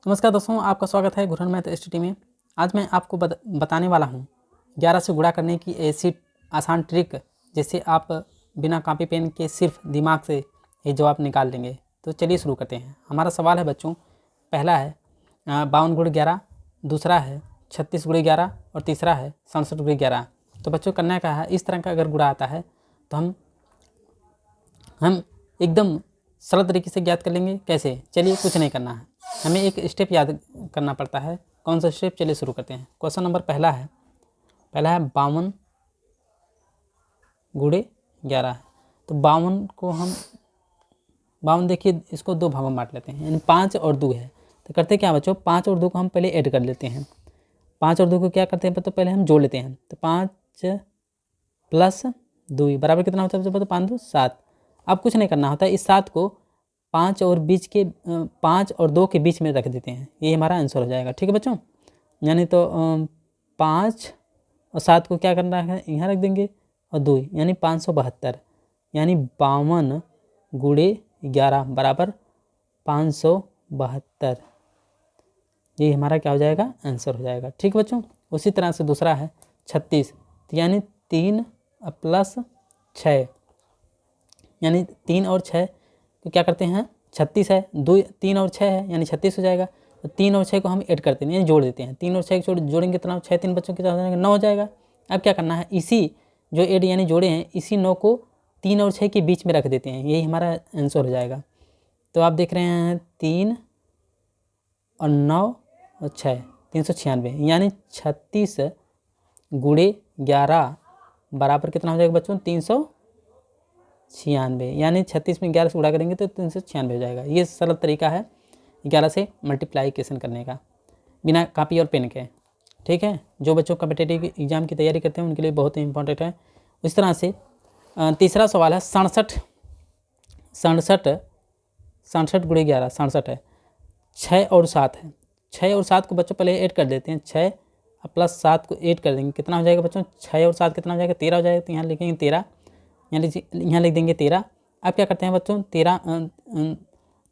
नमस्कार दोस्तों, आपका स्वागत है घुरन मैथ स्टडी में। आज मैं आपको बताने वाला हूँ 11 से गुणा करने की ऐसी आसान ट्रिक जिससे आप बिना कॉपी पेन के सिर्फ दिमाग से ये जवाब निकाल लेंगे। तो चलिए शुरू करते हैं। हमारा सवाल है बच्चों, पहला है 52 गुणे 11, दूसरा है 36 गुणे 11 और तीसरा है 67 गुणे 11। तो बच्चों करना क्या है, इस तरह का अगर गुणा आता है तो हम एकदम सरल तरीके से ज्ञात कर लेंगे। कैसे? चलिए, कुछ नहीं करना है, हमें एक स्टेप याद करना पड़ता है। कौन सा स्टेप? चलिए शुरू करते हैं। क्वेश्चन नंबर पहला है 52 गुणे 11 है। तो 52 को हम 52 देखिए, इसको दो भागों में बांट लेते हैं, यानी 5 और 2 है। तो करते क्या बच्चों, 5 और 2 को हम पहले ऐड कर लेते हैं। 5 और 2 को क्या करते हैं तो पहले हम जोड़ लेते हैं। तो 5 प्लस 2 बराबर कितना होता है तो 5 2 7। अब कुछ नहीं करना होता है, इस 7 को 5 और 2 के बीच में रख देते हैं, ये हमारा आंसर हो जाएगा। ठीक है बच्चों, यानी तो 5 और 7 को क्या करना है, यहाँ रख देंगे और 2 यानी 572, यानी 52 गुणे 11 बराबर 572। ये हमारा क्या हो जाएगा, आंसर हो जाएगा। ठीक है बच्चों, उसी तरह से दूसरा है 36, यानी 3 प्लस 6, यानी 3 और 6 तो क्या करते हैं, 36 है, 2 3 और 6 है यानी 36 हो जाएगा। तो 3 और 6 को हम ऐड करते हैं, यानी जोड़ देते हैं। 3 और 6 जोड़ेंगे कितना, 6 3 बच्चों कितना हो जाएगा, 9 हो जाएगा। अब क्या करना है, इसी जो ऐड यानी जोड़े हैं, इसी 9 को 3 और 6 के बीच में रख देते हैं, यही हमारा आंसर हो जाएगा। तो आप देख रहे हैं 3 और 9 और 6 396, यानी 36 गुणे 11 बराबर कितना हो जाएगा बच्चों, 396, यानी 36 में 11 से गुणा करेंगे तो 396 हो जाएगा। ये सरल तरीका है 11 से मल्टीप्लाइकेशन करने का बिना कॉपी और पेन के। ठीक है, जो बच्चों कॉम्पिटिटिव एग्जाम की तैयारी करते हैं उनके लिए बहुत ही इंपॉर्टेंट है। इस तरह से तीसरा सवाल है 67 गुणे 11, 67 है। 6 और 7 है, 6 और 7 को बच्चों पहले ऐड कर देते हैं। 6 प्लस 7 को ऐड कर देंगे, कितना हो जाएगा बच्चों, 6 और 7 कितना हो जाएगा, 13 हो जाएगा। तो यहाँ लिखेंगे 13, यहाँ लिख देंगे 13। अब क्या करते हैं बच्चों,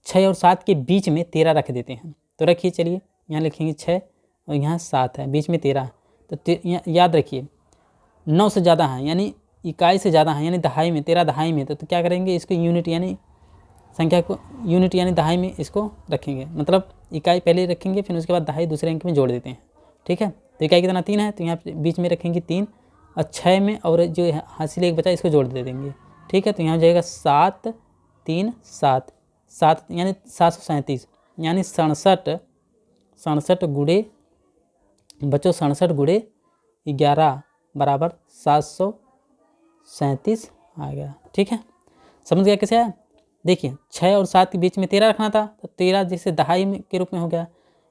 6 और 7 के बीच में 13 रख देते हैं। तो रखिए, चलिए यहाँ लिखेंगे 6 और यहाँ 7 है, बीच में 13। तो याद रखिए 9 से ज़्यादा है, यानी इकाई से ज़्यादा है, यानी दहाई में, 13 दहाई में। तो क्या करेंगे, इसको यूनिट यानी संख्या को यूनिट यानी दहाई में इसको रखेंगे, मतलब इकाई पहले रखेंगे, फिर उसके बाद दहाई दूसरे अंक में जोड़ देते हैं। ठीक है, तो इकाई कितना 3 है, तो यहाँ बीच में रखेंगे 3 और 6 में, और जो हासिल एक बचा इसको जोड़ दे देंगे। ठीक है, तो यहाँ हो जाएगा 7 3 7 7, यानी 737, यानी 67 गुणे बच्चों 67 गुणे 11 बराबर 737 आ गया। ठीक है, समझ गया कैसे आया। देखिए 6 और 7 के बीच में 13 रखना था, तो 13 जैसे दहाई में के रूप में हो गया।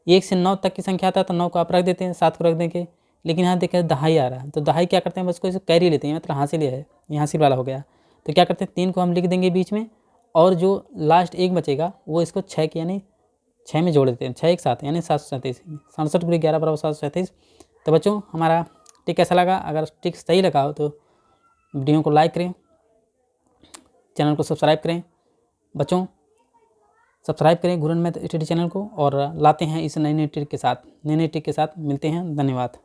1 से 9 तक की संख्या आता तो 9 को आप रख देते हैं, 7 को रख देंगे, लेकिन यहाँ देखिए दहाई आ रहा है, तो दहाई क्या करते हैं, बस को इसे कैरी लेते हैं, मतलब हासिल है, ये हासिल वाला हो गया। तो क्या करते हैं, 3 को हम लिख देंगे बीच में, और जो लास्ट एक बचेगा वो इसको 6 के यानी 6 में जोड़ देते हैं, 6 एक 7 यानी 737, 67 गुणे 11 बराबर 737। तो बच्चों हमारा ट्रिक कैसा लगा? अगर ट्रिक सही लगा हो तो वीडियो को लाइक करें, चैनल को सब्सक्राइब करें। बच्चों सब्सक्राइब करें घुरन मैथ स्टडी चैनल को, और लाते हैं इस नई ट्रिक के साथ, मिलते हैं। धन्यवाद।